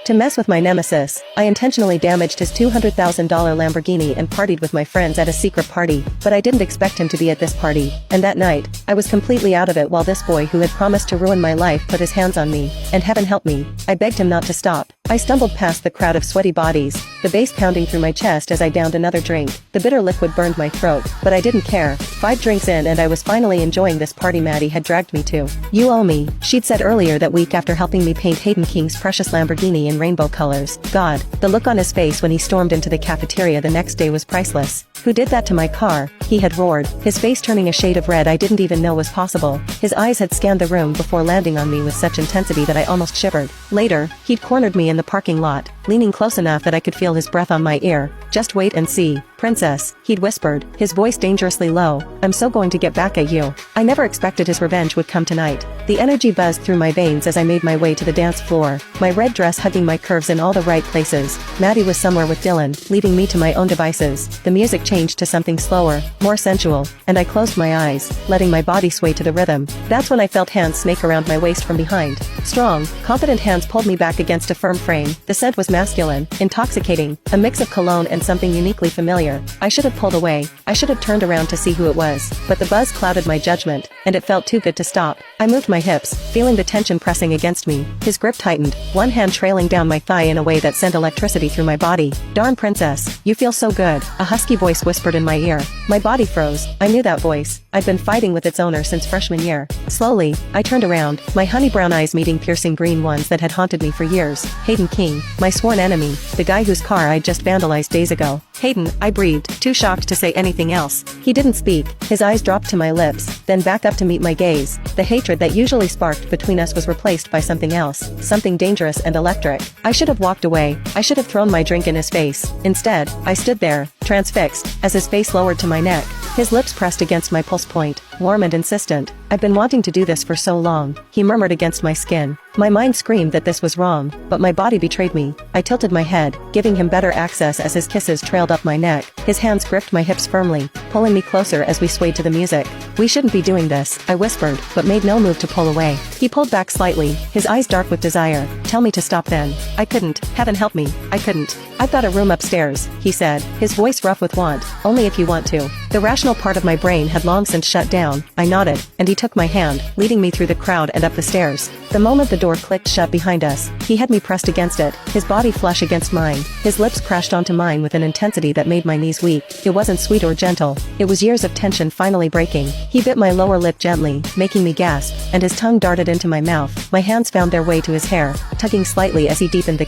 To mess with my nemesis, I intentionally damaged his $200,000 Lamborghini and partied with my friends at a secret party, but I didn't expect him to be at this party, and that night, I was completely out of it while this boy who had promised to ruin my life put his hands on me, and heaven help me, I begged him not to stop. I stumbled past the crowd of sweaty bodies, the bass pounding through my chest as I downed another drink. The bitter liquid burned my throat, but I didn't care. 5 drinks in and I was finally enjoying this party Maddie had dragged me to. "You owe me," she'd said earlier that week after helping me paint Hayden King's precious Lamborghini in rainbow colors. God, the look on his face when he stormed into the cafeteria the next day was priceless. "Who did that to my car?" he had roared, his face turning a shade of red I didn't even know was possible. His eyes had scanned the room before landing on me with such intensity that I almost shivered. Later, he'd cornered me in the parking lot, leaning close enough that I could feel his breath on my ear. "Just wait and see, princess," he'd whispered, his voice dangerously low. "I'm so going to get back at you." I never expected his revenge would come tonight. The energy buzzed through my veins as I made my way to the dance floor, my red dress hugging my curves in all the right places. Maddie was somewhere with Dylan, leaving me to my own devices. The music changed to something slower, more sensual, and I closed my eyes, letting my body sway to the rhythm. That's when I felt hands snake around my waist from behind. Strong, confident hands pulled me back against a firm frame. The scent was masculine, intoxicating, a mix of cologne and something uniquely familiar. I should have pulled away. I should have turned around to see who it was, but the buzz clouded my judgment, and it felt too good to stop. I moved my hips, feeling the tension pressing against me. His grip tightened, one hand trailing down my thigh in a way that sent electricity through my body. "Darn princess, you feel so good," a husky voice whispered in my ear. My body froze. I knew that voice. I'd been fighting with its owner since freshman year. Slowly, I turned around, my honey brown eyes meeting piercing green ones that had haunted me for years. Hayden King, my sworn enemy, the guy whose car I'd just vandalized days ago. "Hayden," I breathed, too shocked to say anything else. He didn't speak. His eyes dropped to my lips, then back up to meet my gaze. The hatred that usually sparked between us was replaced by something else, something dangerous and electric. I should have walked away. I should have thrown my drink in his face. Instead, I stood there, transfixed, as his face lowered to my neck. His lips pressed against my pulse point, warm and insistent. "I've been wanting to do this for so long," he murmured against my skin. My mind screamed that this was wrong, but my body betrayed me. I tilted my head, giving him better access as his kisses trailed up my neck. His hands gripped my hips firmly, pulling me closer as we swayed to the music. "We shouldn't be doing this," I whispered, but made no move to pull away. He pulled back slightly, his eyes dark with desire. "Tell me to stop then." I couldn't. Heaven help me, I couldn't. "I've got a room upstairs," he said, his voice rough with want. "Only if you want to." The rational part of my brain had long since shut down. I nodded, and he took my hand, leading me through the crowd and up the stairs. The moment the door clicked shut behind us, he had me pressed against it, his body flush against mine. His lips crashed onto mine with an intensity that made my knees weak. It wasn't sweet or gentle. It was years of tension finally breaking. He bit my lower lip gently, making me gasp, and his tongue darted into my mouth. My hands found their way to his hair, tugging slightly as he deepened the